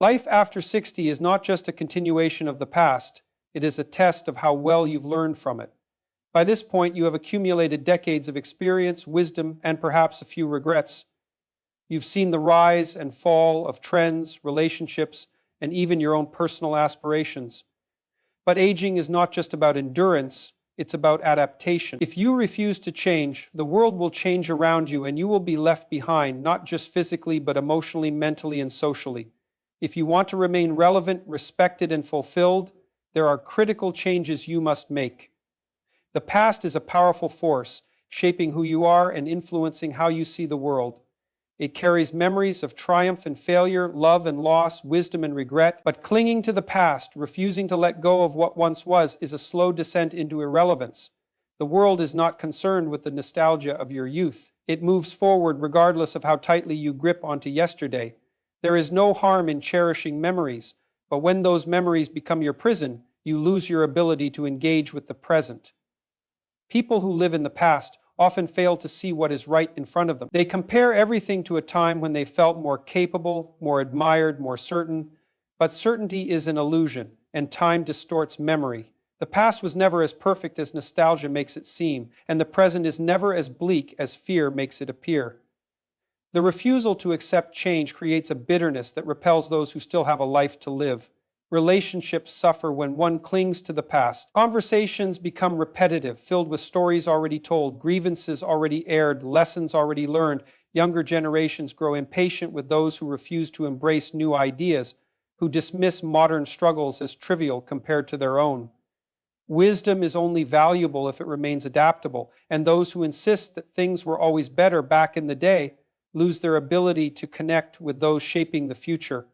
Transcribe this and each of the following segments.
Life after 60 is not just a continuation of the past, it is a test of how well you've learned from it. By this point, you have accumulated decades of experience, wisdom, and perhaps a few regrets. You've seen the rise and fall of trends, relationships, and even your own personal aspirations. But aging is not just about endurance, it's about adaptation. If you refuse to change, the world will change around you and you will be left behind, not just physically, but emotionally, mentally, and socially. If you want to remain relevant, respected, and fulfilled, there are critical changes you must make. The past is a powerful force, shaping who you are and influencing how you see the world. It carries memories of triumph and failure, love and loss, wisdom and regret. But clinging to the past, refusing to let go of what once was, is a slow descent into irrelevance. The world is not concerned with the nostalgia of your youth. It moves forward regardless of how tightly you grip onto yesterday. There is no harm in cherishing memories, but when those memories become your prison, you lose your ability to engage with the present. People who live in the past often fail to see what is right in front of them. They compare everything to a time when they felt more capable, more admired, more certain. But certainty is an illusion, and time distorts memory. The past was never as perfect as nostalgia makes it seem, and the present is never as bleak as fear makes it appear. The refusal to accept change creates a bitterness that repels those who still have a life to live. Relationships suffer when one clings to the past. Conversations become repetitive, filled with stories already told, grievances already aired, lessons already learned. Younger generations grow impatient with those who refuse to embrace new ideas, who dismiss modern struggles as trivial compared to their own. Wisdom is only valuable if it remains adaptable, and those who insist that things were always better back in the day lose their ability to connect with those shaping the future.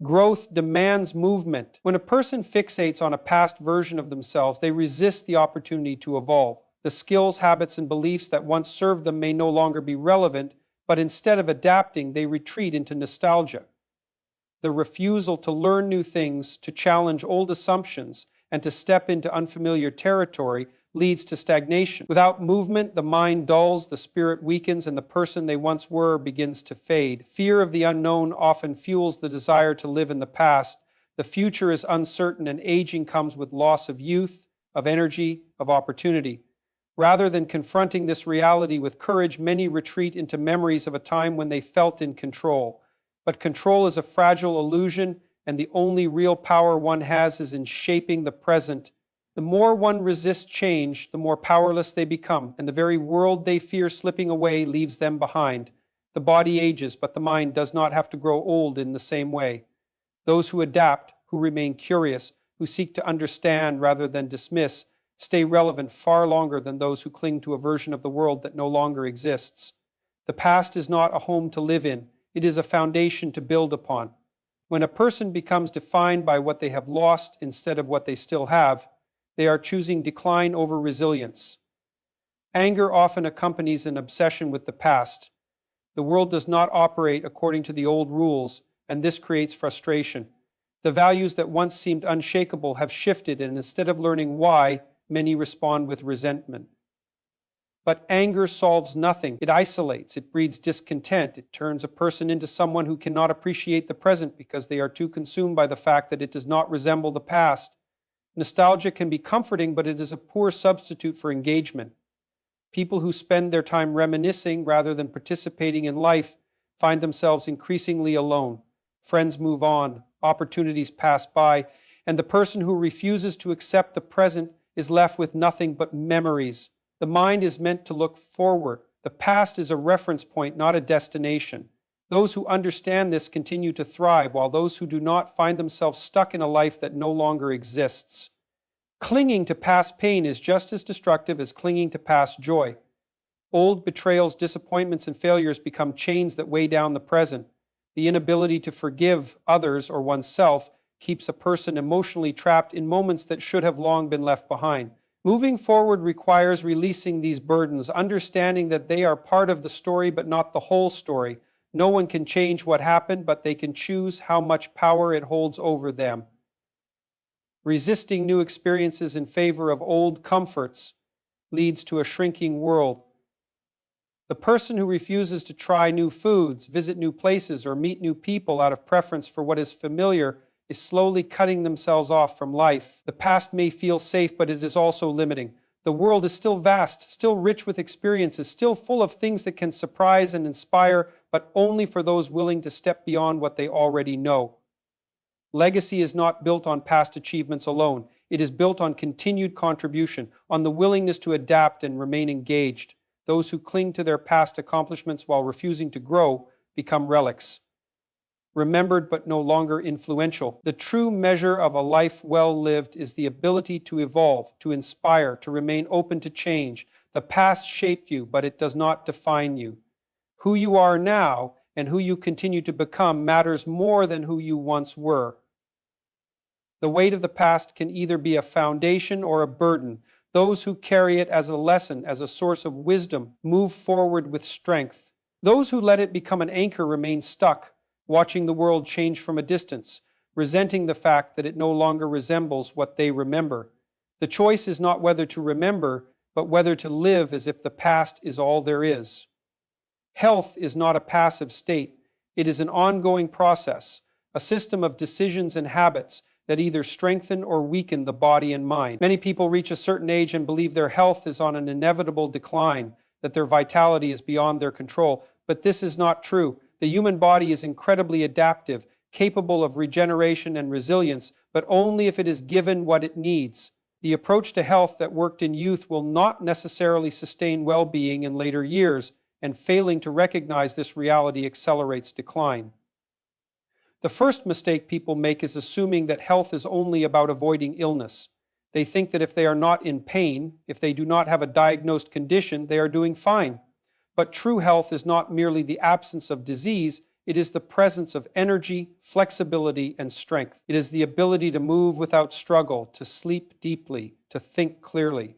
Growth demands movement. When a person fixates on a past version of themselves, they resist the opportunity to evolve. The skills, habits, and beliefs that once served them may no longer be relevant, but instead of adapting, they retreat into nostalgia. The refusal to learn new things, to challenge old assumptions, and to step into unfamiliar territory leads to stagnation. Without movement, the mind dulls, the spirit weakens, and the person they once were begins to fade. Fear of the unknown often fuels the desire to live in the past. The future is uncertain, and aging comes with loss of youth, of energy, of opportunity. Rather than confronting this reality with courage, many retreat into memories of a time when they felt in control. But control is a fragile illusion, and the only real power one has is in shaping the present. The more one resists change, the more powerless they become, and the very world they fear slipping away leaves them behind. The body ages, but the mind does not have to grow old in the same way. Those who adapt, who remain curious, who seek to understand rather than dismiss, stay relevant far longer than those who cling to a version of the world that no longer exists. The past is not a home to live in, it is a foundation to build upon. When a person becomes defined by what they have lost instead of what they still have, they are choosing decline over resilience. Anger often accompanies an obsession with the past. The world does not operate according to the old rules, and this creates frustration. The values that once seemed unshakable have shifted, and instead of learning why, many respond with resentment. But anger solves nothing. It isolates, it breeds discontent, it turns a person into someone who cannot appreciate the present because they are too consumed by the fact that it does not resemble the past. Nostalgia can be comforting, but it is a poor substitute for engagement. People who spend their time reminiscing rather than participating in life find themselves increasingly alone. Friends move on, opportunities pass by, and the person who refuses to accept the present is left with nothing but memories. The mind is meant to look forward. The past is a reference point, not a destination. Those who understand this continue to thrive, while those who do not find themselves stuck in a life that no longer exists. Clinging to past pain is just as destructive as clinging to past joy. Old betrayals, disappointments, and failures become chains that weigh down the present. The inability to forgive others or oneself keeps a person emotionally trapped in moments that should have long been left behind. Moving forward requires releasing these burdens, understanding that they are part of the story but not the whole story. No one can change what happened, but they can choose how much power it holds over them. Resisting new experiences in favor of old comforts leads to a shrinking world. The person who refuses to try new foods, visit new places, or meet new people out of preference for what is familiar is slowly cutting themselves off from life. The past may feel safe, but it is also limiting. The world is still vast, still rich with experiences, still full of things that can surprise and inspire, but only for those willing to step beyond what they already know. Legacy is not built on past achievements alone. It is built on continued contribution, on the willingness to adapt and remain engaged. Those who cling to their past accomplishments while refusing to grow become relics, remembered but no longer influential. The true measure of a life well lived is the ability to evolve, to inspire, to remain open to change. The past shaped you, but it does not define you. Who you are now and who you continue to become matters more than who you once were. The weight of the past can either be a foundation or a burden. Those who carry it as a lesson, as a source of wisdom, move forward with strength. Those who let it become an anchor remain stuck, watching the world change from a distance, resenting the fact that it no longer resembles what they remember. The choice is not whether to remember, but whether to live as if the past is all there is. Health is not a passive state. It is an ongoing process, a system of decisions and habits that either strengthen or weaken the body and mind. Many people reach a certain age and believe their health is on an inevitable decline, that their vitality is beyond their control. But this is not true. The human body is incredibly adaptive, capable of regeneration and resilience, but only if it is given what it needs. The approach to health that worked in youth will not necessarily sustain well-being in later years, and failing to recognize this reality accelerates decline. The first mistake people make is assuming that health is only about avoiding illness. They think that if they are not in pain, if they do not have a diagnosed condition, they are doing fine. But true health is not merely the absence of disease, it is the presence of energy, flexibility, and strength. It is the ability to move without struggle, to sleep deeply, to think clearly.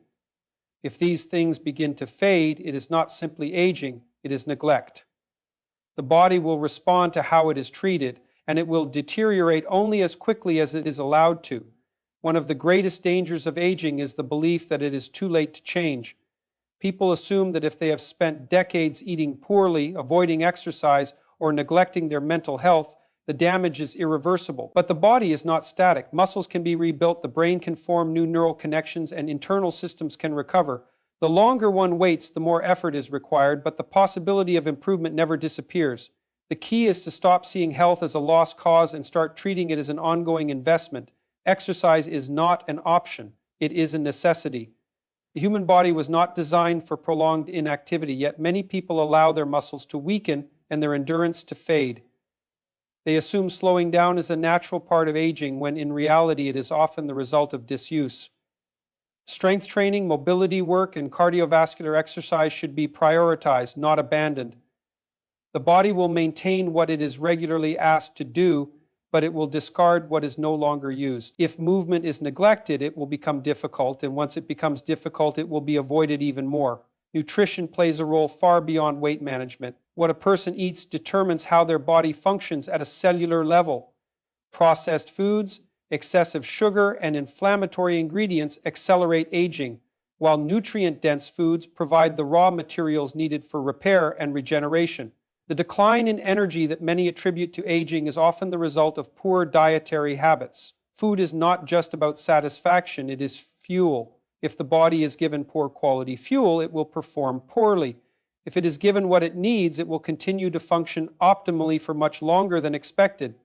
If these things begin to fade, it is not simply aging, it is neglect. The body will respond to how it is treated, and it will deteriorate only as quickly as it is allowed to. One of the greatest dangers of aging is the belief that it is too late to change. People assume that if they have spent decades eating poorly, avoiding exercise, or neglecting their mental health, the damage is irreversible. But the body is not static. Muscles can be rebuilt, the brain can form new neural connections, and internal systems can recover. The longer one waits, the more effort is required, but the possibility of improvement never disappears. The key is to stop seeing health as a lost cause and start treating it as an ongoing investment. Exercise is not an option, it is a necessity. The human body was not designed for prolonged inactivity, yet many people allow their muscles to weaken and their endurance to fade. They assume slowing down is a natural part of aging, when in reality it is often the result of disuse. Strength training, mobility work, and cardiovascular exercise should be prioritized, not abandoned. The body will maintain what it is regularly asked to do, but it will discard what is no longer used. If movement is neglected, it will become difficult, and once it becomes difficult, it will be avoided even more. Nutrition plays a role far beyond weight management. What a person eats determines how their body functions at a cellular level. Processed foods, excessive sugar, and inflammatory ingredients accelerate aging, while nutrient-dense foods provide the raw materials needed for repair and regeneration. The decline in energy that many attribute to aging is often the result of poor dietary habits. Food is not just about satisfaction, it is fuel. If the body is given poor quality fuel, it will perform poorly. If it is given what it needs, it will continue to function optimally for much longer than expected.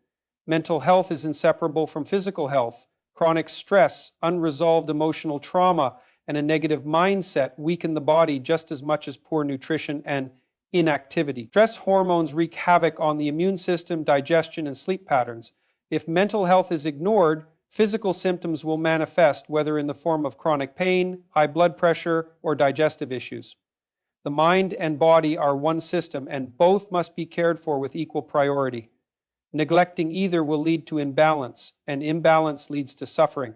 Mental health is inseparable from physical health. Chronic stress, unresolved emotional trauma, and a negative mindset weaken the body just as much as poor nutrition and inactivity. Stress hormones wreak havoc on the immune system, digestion, and sleep patterns. If mental health is ignored, physical symptoms will manifest, whether in the form of chronic pain, high blood pressure, or digestive issues. The mind and body are one system, and both must be cared for with equal priority. Neglecting either will lead to imbalance, and imbalance leads to suffering.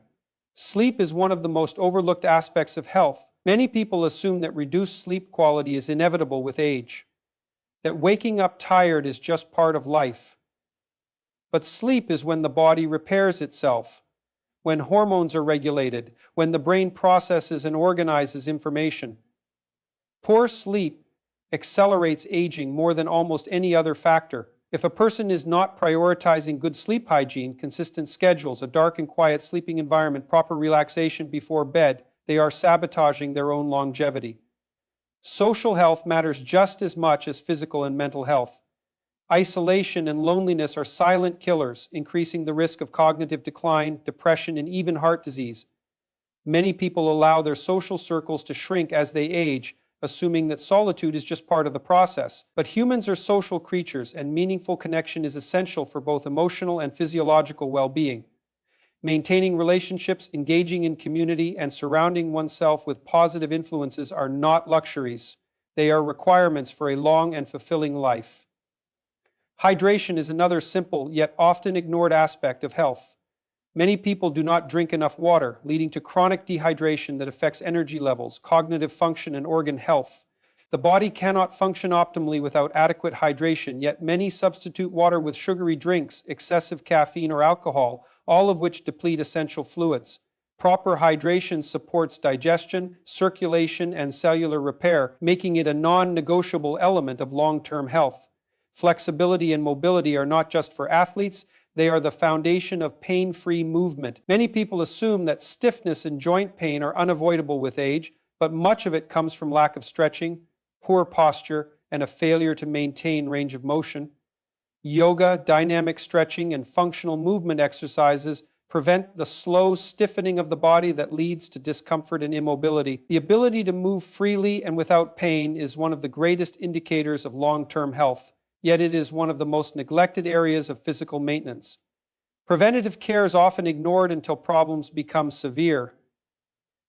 Sleep is one of the most overlooked aspects of health. Many people assume that reduced sleep quality is inevitable with age, that waking up tired is just part of life. But sleep is when the body repairs itself, when hormones are regulated, when the brain processes and organizes information. Poor sleep, accelerates aging more than almost any other factor. If a person is not prioritizing good sleep hygiene, consistent schedules, a dark and quiet sleeping environment, proper relaxation before bed, they are sabotaging their own longevity. Social health matters just as much as physical and mental health. Isolation and loneliness are silent killers, increasing the risk of cognitive decline, depression, and even heart disease. Many people allow their social circles to shrink as they age, assuming that solitude is just part of the process. But humans are social creatures, and meaningful connection is essential for both emotional and physiological well-being. Maintaining relationships, engaging in community, and surrounding oneself with positive influences are not luxuries. They are requirements for a long and fulfilling life. Hydration is another simple yet often ignored aspect of health. Many people do not drink enough water, leading to chronic dehydration that affects energy levels, cognitive function, and organ health. The body cannot function optimally without adequate hydration, yet many substitute water with sugary drinks, excessive caffeine, or alcohol, all of which deplete essential fluids. Proper hydration supports digestion, circulation, and cellular repair, making it a non-negotiable element of long-term health. Flexibility and mobility are not just for athletes, they are the foundation of pain-free movement. Many people assume that stiffness and joint pain are unavoidable with age, but much of it comes from lack of stretching, poor posture, and a failure to maintain range of motion. Yoga, dynamic stretching, and functional movement exercises prevent the slow stiffening of the body that leads to discomfort and immobility. The ability to move freely and without pain is one of the greatest indicators of long-term health, yet it is one of the most neglected areas of physical maintenance. Preventative care is often ignored until problems become severe.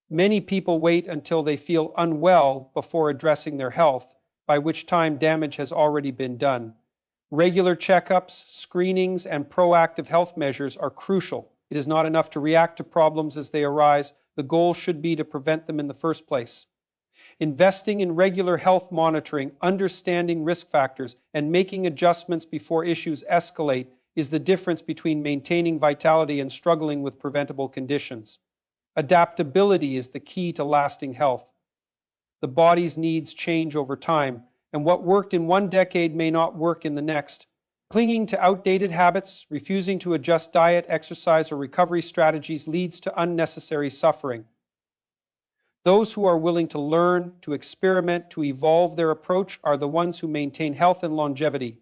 Many people wait until they feel unwell before addressing their health, by which time damage has already been done. Regular checkups, screenings, and proactive health measures are crucial. It is not enough to react to problems as they arise. The goal should be to prevent them in the first place. Investing in regular health monitoring, understanding risk factors, and making adjustments before issues escalate is the difference between maintaining vitality and struggling with preventable conditions. Adaptability is the key to lasting health. The body's needs change over time, and what worked in one decade may not work in the next. Clinging to outdated habits, refusing to adjust diet, exercise, or recovery strategies leads to unnecessary suffering. Those who are willing to learn, to experiment, to evolve their approach are the ones who maintain health and longevity.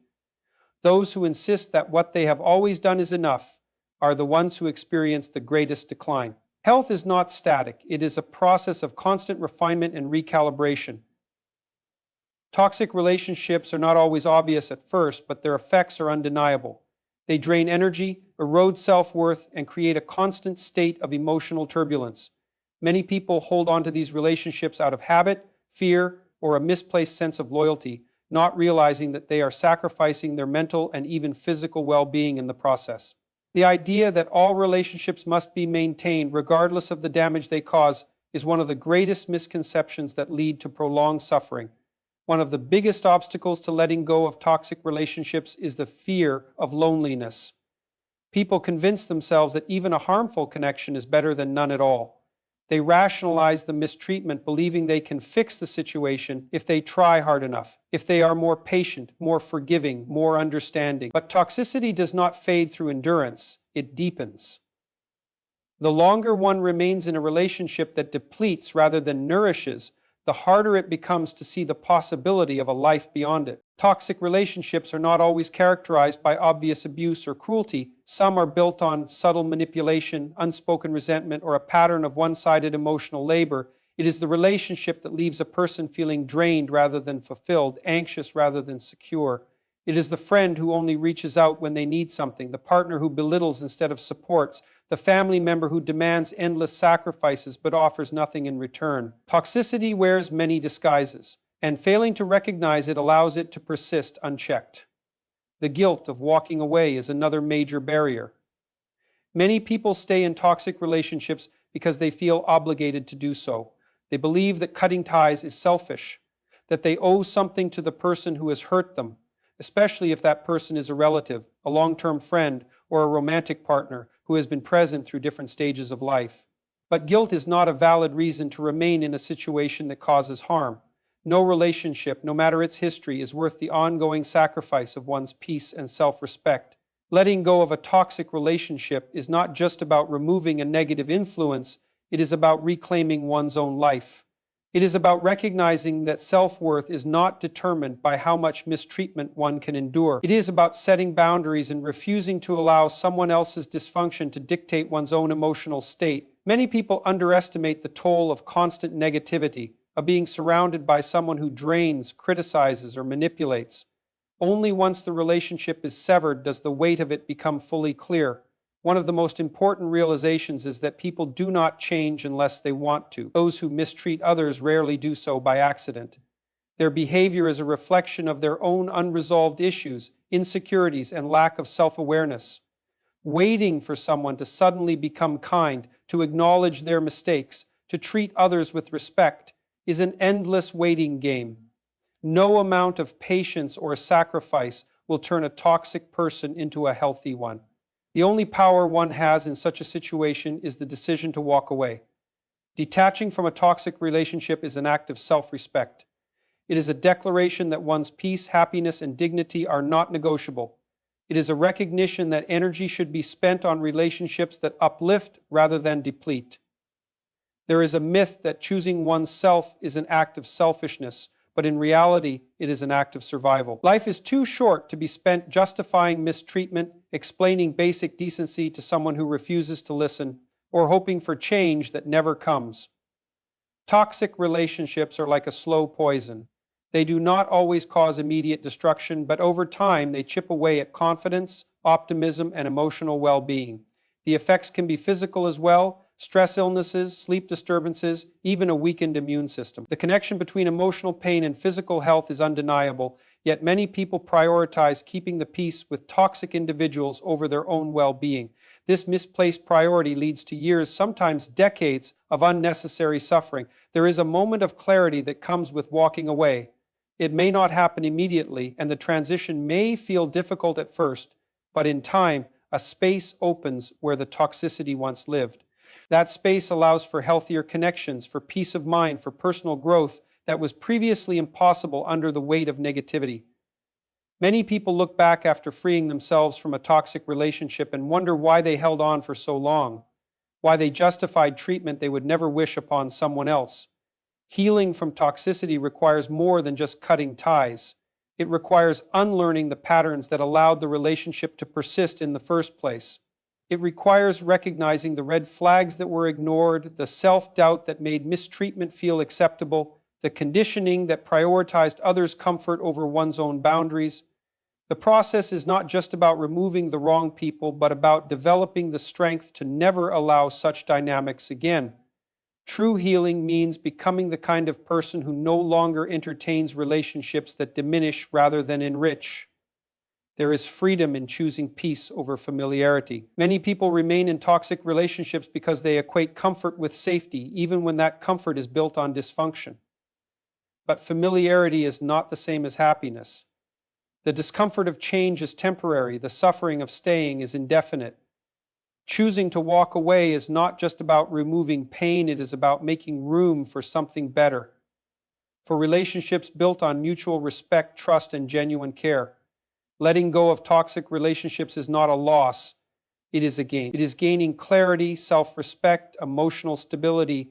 Those who insist that what they have always done is enough are the ones who experience the greatest decline. Health is not static. It is a process of constant refinement and recalibration. Toxic relationships are not always obvious at first, but their effects are undeniable. They drain energy, erode self-worth, and create a constant state of emotional turbulence. Many people hold on to these relationships out of habit, fear, or a misplaced sense of loyalty, not realizing that they are sacrificing their mental and even physical well-being in the process. The idea that all relationships must be maintained regardless of the damage they cause is one of the greatest misconceptions that lead to prolonged suffering. One of the biggest obstacles to letting go of toxic relationships is the fear of loneliness. People convince themselves that even a harmful connection is better than none at all. They rationalize the mistreatment, believing they can fix the situation if they try hard enough, if they are more patient, more forgiving, more understanding. But toxicity does not fade through endurance, it deepens. The longer one remains in a relationship that depletes rather than nourishes, the harder it becomes to see the possibility of a life beyond it. Toxic relationships are not always characterized by obvious abuse or cruelty. Some are built on subtle manipulation, unspoken resentment, or a pattern of one-sided emotional labor. It is the relationship that leaves a person feeling drained rather than fulfilled, anxious rather than secure. It is the friend who only reaches out when they need something, the partner who belittles instead of supports, the family member who demands endless sacrifices but offers nothing in return. Toxicity wears many disguises, and failing to recognize it allows it to persist unchecked. The guilt of walking away is another major barrier. Many people stay in toxic relationships because they feel obligated to do so. They believe that cutting ties is selfish, that they owe something to the person who has hurt them, especially if that person is a relative, a long-term friend, or a romantic partner who has been present through different stages of life. But guilt is not a valid reason to remain in a situation that causes harm. No relationship, no matter its history, is worth the ongoing sacrifice of one's peace and self-respect. Letting go of a toxic relationship is not just about removing a negative influence, it is about reclaiming one's own life. It is about recognizing that self-worth is not determined by how much mistreatment one can endure. It is about setting boundaries and refusing to allow someone else's dysfunction to dictate one's own emotional state. Many people underestimate the toll of constant negativity, of being surrounded by someone who drains, criticizes, or manipulates. Only once the relationship is severed does the weight of it become fully clear. One of the most important realizations is that people do not change unless they want to. Those who mistreat others rarely do so by accident. Their behavior is a reflection of their own unresolved issues, insecurities, and lack of self-awareness. Waiting for someone to suddenly become kind, to acknowledge their mistakes, to treat others with respect, is an endless waiting game. No amount of patience or sacrifice will turn a toxic person into a healthy one. The only power one has in such a situation is the decision to walk away. Detaching from a toxic relationship is an act of self-respect. It is a declaration that one's peace, happiness, and dignity are not negotiable. It is a recognition that energy should be spent on relationships that uplift rather than deplete. There is a myth that choosing oneself is an act of selfishness, but in reality, it is an act of survival. Life is too short to be spent justifying mistreatment, explaining basic decency to someone who refuses to listen, or hoping for change that never comes. Toxic relationships are like a slow poison. They do not always cause immediate destruction, but over time they chip away at confidence, optimism, and emotional well-being. The effects can be physical as well: stress illnesses, sleep disturbances, even a weakened immune system. The connection between emotional pain and physical health is undeniable, yet many people prioritize keeping the peace with toxic individuals over their own well-being. This misplaced priority leads to years, sometimes decades, of unnecessary suffering. There is a moment of clarity that comes with walking away. It may not happen immediately, and the transition may feel difficult at first, but in time, a space opens where the toxicity once lived. That space allows for healthier connections, for peace of mind, for personal growth that was previously impossible under the weight of negativity. Many people look back after freeing themselves from a toxic relationship and wonder why they held on for so long, why they justified treatment they would never wish upon someone else. Healing from toxicity requires more than just cutting ties. It requires unlearning the patterns that allowed the relationship to persist in the first place. It requires recognizing the red flags that were ignored, the self-doubt that made mistreatment feel acceptable, the conditioning that prioritized others' comfort over one's own boundaries. The process is not just about removing the wrong people, but about developing the strength to never allow such dynamics again. True healing means becoming the kind of person who no longer entertains relationships that diminish rather than enrich. There is freedom in choosing peace over familiarity. Many people remain in toxic relationships because they equate comfort with safety, even when that comfort is built on dysfunction. But familiarity is not the same as happiness. The discomfort of change is temporary. The suffering of staying is indefinite. Choosing to walk away is not just about removing pain, it is about making room for something better. For relationships built on mutual respect, trust, and genuine care. Letting go of toxic relationships is not a loss, it is a gain. It is gaining clarity, self-respect, emotional stability.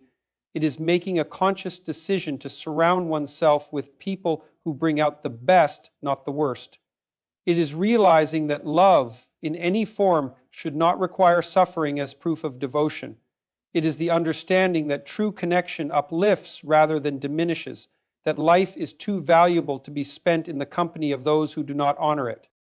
It is making a conscious decision to surround oneself with people who bring out the best, not the worst. It is realizing that love, in any form, should not require suffering as proof of devotion. It is the understanding that true connection uplifts rather than diminishes, that life is too valuable to be spent in the company of those who do not honor it.